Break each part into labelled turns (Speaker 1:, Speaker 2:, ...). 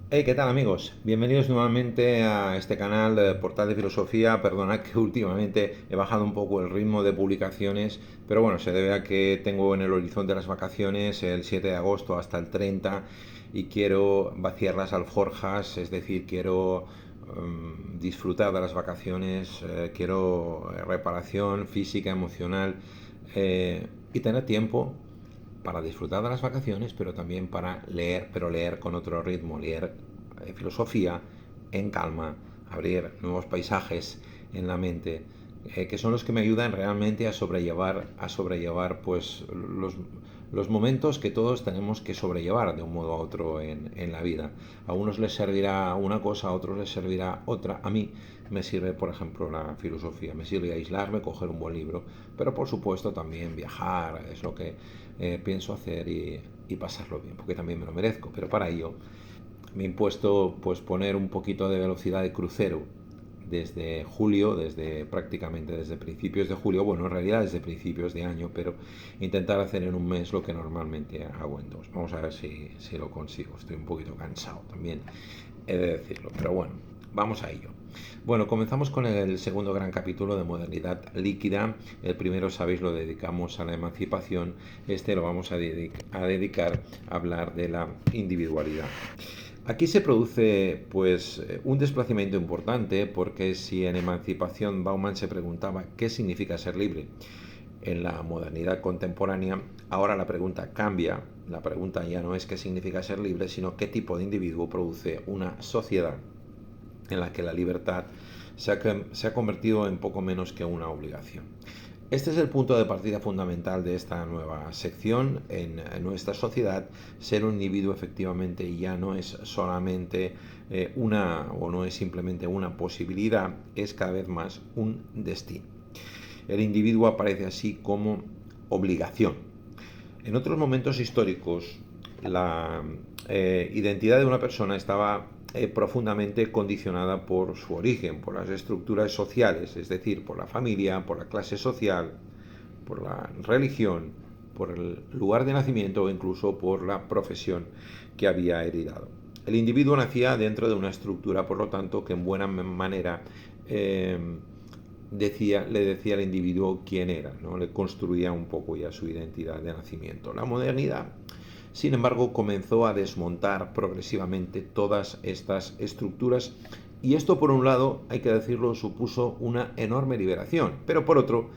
Speaker 1: Hey, ¿qué tal amigos? Bienvenidos nuevamente a este canal Portal de Filosofía. Perdonad que últimamente he bajado un poco el ritmo de publicaciones, pero bueno, se debe a que tengo en el horizonte las vacaciones el 7 de agosto hasta el 30 y quiero vaciar las alforjas, es decir, quiero disfrutar de las vacaciones, quiero reparación física, emocional y tener tiempo para disfrutar de las vacaciones, pero también para leer, pero leer con otro ritmo, leer filosofía en calma, abrir nuevos paisajes en la mente, que son los que me ayudan realmente a sobrellevar pues los momentos que todos tenemos que sobrellevar de un modo a otro en la vida. A unos les servirá una cosa, a otros les servirá otra. A mí me sirve, por ejemplo, la filosofía, me sirve aislarme, coger un buen libro, pero por supuesto también viajar, es lo que pienso hacer y pasarlo bien, porque también me lo merezco, pero para ello me he impuesto pues poner un poquito de velocidad de crucero desde julio, prácticamente desde principios de julio, bueno, en realidad desde principios de año, pero intentar hacer en un mes lo que normalmente hago en dos. Vamos a ver si lo consigo. Estoy un poquito cansado también, he de decirlo, pero bueno, vamos a ello. Bueno, comenzamos con el segundo gran capítulo de modernidad líquida. El primero, sabéis, lo dedicamos a la emancipación. Este lo vamos a dedicar a hablar de la individualidad. Aquí se produce pues un desplazamiento importante, porque si en Emancipación Bauman se preguntaba qué significa ser libre en la modernidad contemporánea, ahora la pregunta cambia. La pregunta ya no es qué significa ser libre, sino qué tipo de individuo produce una sociedad en la que la libertad se ha convertido en poco menos que una obligación. Este es el punto de partida fundamental de esta nueva sección. En nuestra sociedad, ser un individuo efectivamente ya no es solamente no es simplemente una posibilidad, es cada vez más un destino. El individuo aparece así como obligación. En otros momentos históricos, la identidad de una persona estaba profundamente condicionada por su origen, por las estructuras sociales, es decir, por la familia, por la clase social, por la religión, por el lugar de nacimiento o incluso por la profesión que había heredado. El individuo nacía dentro de una estructura, por lo tanto, que en buena manera eh, le decía al individuo quién era, ¿no? Le construía un poco ya su identidad de nacimiento. La modernidad, sin embargo, comenzó a desmontar progresivamente todas estas estructuras y esto, por un lado, hay que decirlo, supuso una enorme liberación, pero por otro,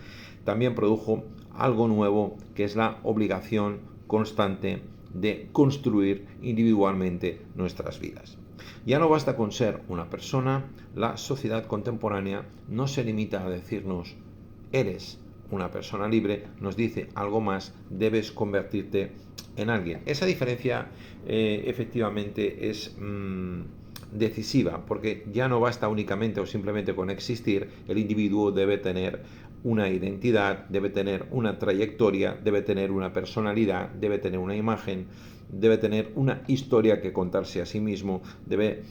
Speaker 1: también produjo algo nuevo, que es la obligación constante de construir individualmente nuestras vidas. Ya no basta con ser una persona, la sociedad contemporánea no se limita a decirnos eres una persona libre, nos dice algo más, debes convertirte en alguien. Esa diferencia efectivamente es decisiva, porque ya no basta únicamente o simplemente con existir, el individuo debe tener una identidad, debe tener una trayectoria, debe tener una personalidad, debe tener una imagen, debe tener una historia que contarse a sí mismo, debe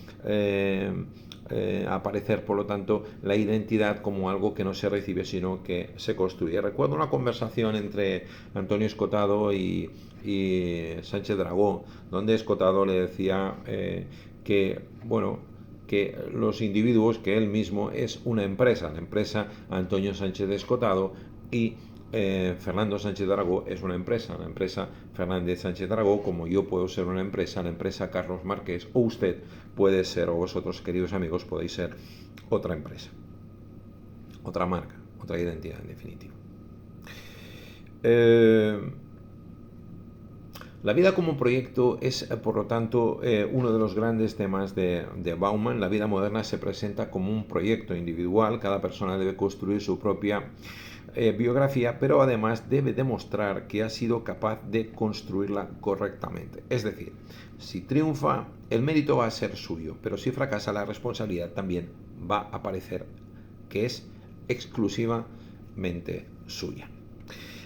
Speaker 1: aparecer, por lo tanto, la identidad como algo que no se recibe, sino que se construye. Recuerdo una conversación entre Antonio Escotado y Sánchez Dragó, donde Escotado le decía que, bueno, que los individuos, que él mismo es una empresa, la empresa Antonio Sánchez Escotado, y Fernando Sánchez Dragó es una empresa, la empresa Fernández Sánchez Dragó, como yo puedo ser una empresa, la empresa Carlos Márquez, o usted puede ser, o vosotros, queridos amigos, podéis ser otra empresa, otra marca, otra identidad en definitiva. Eh, La vida como proyecto es, por lo tanto, uno de los grandes temas de Bauman. La vida moderna se presenta como un proyecto individual. Cada persona debe construir su propia biografía, pero además debe demostrar que ha sido capaz de construirla correctamente. Es decir, si triunfa, el mérito va a ser suyo, pero si fracasa, la responsabilidad también va a aparecer que es exclusivamente suya.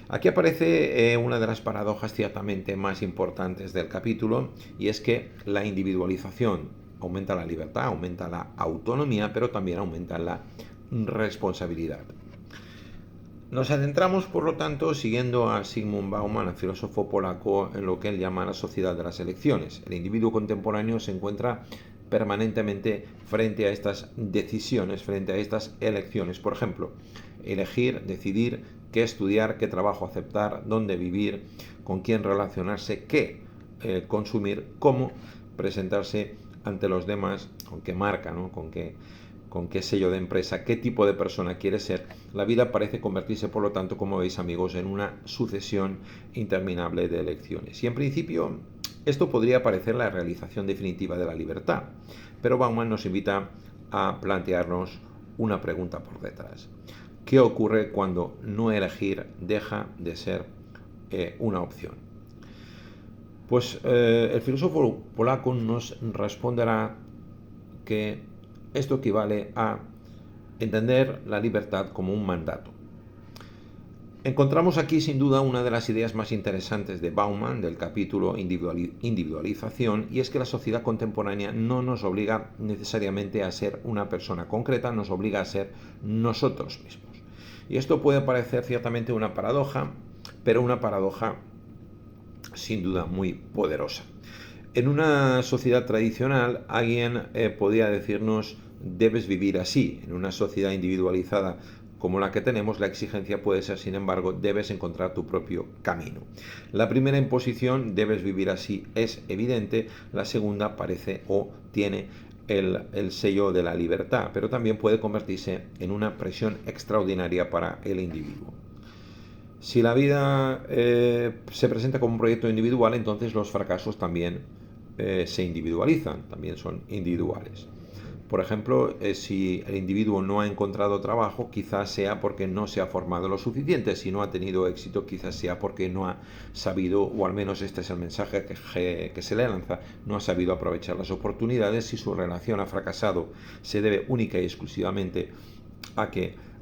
Speaker 1: Aquí aparece una de las paradojas ciertamente más importantes del capítulo, y es que la individualización aumenta la libertad, aumenta la autonomía, pero también aumenta la responsabilidad. Nos adentramos, por lo tanto, siguiendo a Zygmunt Bauman, el filósofo polaco, en lo que él llama la sociedad de las elecciones. El individuo contemporáneo se encuentra permanentemente frente a estas decisiones, frente a estas elecciones. Por ejemplo, elegir, decidir qué estudiar, qué trabajo aceptar, dónde vivir, con quién relacionarse, qué consumir, cómo presentarse ante los demás, con qué marca, ¿no? con qué sello de empresa, qué tipo de persona quiere ser. La vida parece convertirse, por lo tanto, como veis, amigos, en una sucesión interminable de elecciones. Y en principio, esto podría parecer la realización definitiva de la libertad, pero Bauman nos invita a plantearnos una pregunta por detrás. ¿Qué ocurre cuando no elegir deja de ser una opción? Pues el filósofo polaco nos responderá que esto equivale a entender la libertad como un mandato. Encontramos aquí sin duda una de las ideas más interesantes de Bauman del capítulo individualización, y es que la sociedad contemporánea no nos obliga necesariamente a ser una persona concreta, nos obliga a ser nosotros mismos. Y esto puede parecer ciertamente una paradoja, pero una paradoja sin duda muy poderosa. En una sociedad tradicional, alguien podría decirnos debes vivir así. En una sociedad individualizada como la que tenemos, la exigencia puede ser, sin embargo, debes encontrar tu propio camino. La primera imposición, debes vivir así, es evidente. La segunda parece o tiene el sello de la libertad, pero también puede convertirse en una presión extraordinaria para el individuo. Si la vida se presenta como un proyecto individual, entonces los fracasos también se individualizan, también son individuales. Por ejemplo, si el individuo no ha encontrado trabajo, quizás sea porque no se ha formado lo suficiente. Si no ha tenido éxito, quizás sea porque no ha sabido, o al menos este es el mensaje que se le lanza, no ha sabido aprovechar las oportunidades. Si su relación ha fracasado, se debe única y exclusivamente a que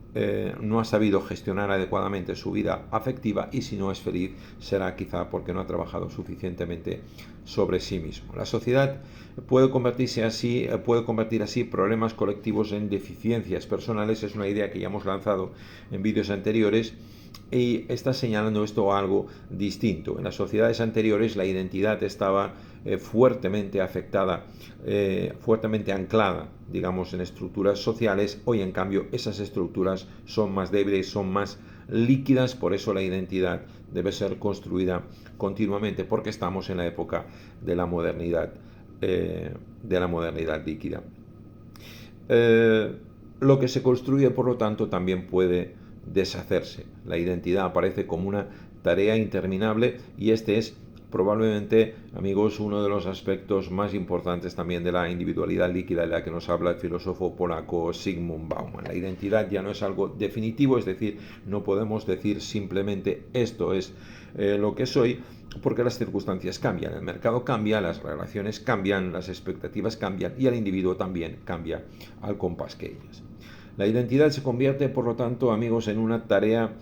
Speaker 1: no ha sabido gestionar adecuadamente su vida afectiva, y si no es feliz será quizá porque no ha trabajado suficientemente sobre sí mismo. La sociedad puede convertir así problemas colectivos en deficiencias personales. Es una idea que ya hemos lanzado en vídeos anteriores y está señalando esto a algo distinto. En las sociedades anteriores la identidad estaba fuertemente afectada, fuertemente anclada, digamos, en estructuras sociales. Hoy, en cambio, esas estructuras son más débiles, son más líquidas. Por eso la identidad debe ser construida continuamente, porque estamos en la época de la modernidad líquida. Lo que se construye, por lo tanto, también puede deshacerse. La identidad aparece como una tarea interminable, y este es probablemente, amigos, uno de los aspectos más importantes también de la individualidad líquida de la que nos habla el filósofo polaco Zygmunt Bauman. La identidad ya no es algo definitivo, es decir, no podemos decir simplemente esto es lo que soy, porque las circunstancias cambian, el mercado cambia, las relaciones cambian, las expectativas cambian, y el individuo también cambia al compás que ellas. La identidad se convierte, por lo tanto, amigos, en una tarea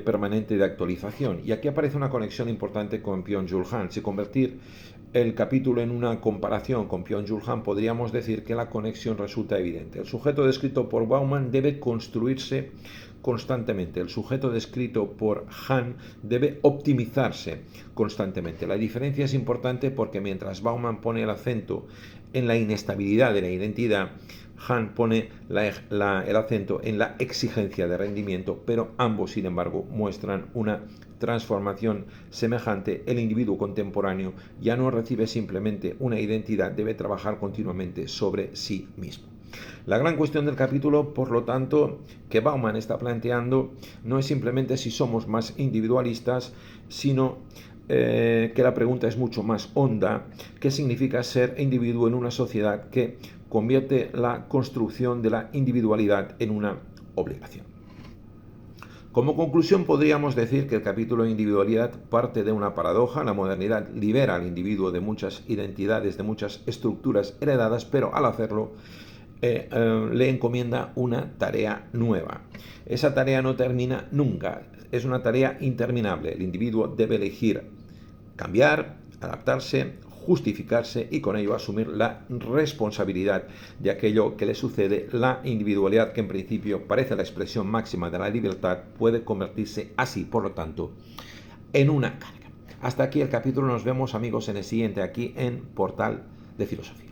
Speaker 1: permanente de actualización. Y aquí aparece una conexión importante con Byung-Chul Han. Si convertir el capítulo en una comparación con Byung-Chul Han, podríamos decir que la conexión resulta evidente. El sujeto descrito por Bauman debe construirse constantemente. El sujeto descrito por Han debe optimizarse constantemente. La diferencia es importante porque mientras Bauman pone el acento en la inestabilidad de la identidad, Han pone el acento en la exigencia de rendimiento, pero ambos, sin embargo, muestran una transformación semejante. El individuo contemporáneo ya no recibe simplemente una identidad, debe trabajar continuamente sobre sí mismo. La gran cuestión del capítulo, por lo tanto, que Bauman está planteando, no es simplemente si somos más individualistas, sino que la pregunta es mucho más honda. ¿Qué significa ser individuo en una sociedad que convierte la construcción de la individualidad en una obligación? Como conclusión, podríamos decir que el capítulo de individualidad parte de una paradoja. La modernidad libera al individuo de muchas identidades, de muchas estructuras heredadas, pero al hacerlo le encomienda una tarea nueva. Esa tarea no termina nunca, es una tarea interminable. El individuo debe elegir cambiar, adaptarse, justificarse y con ello asumir la responsabilidad de aquello que le sucede. La individualidad, que en principio parece la expresión máxima de la libertad, puede convertirse así, por lo tanto, en una carga. Hasta aquí el capítulo, nos vemos amigos en el siguiente aquí en Portal de Filosofía.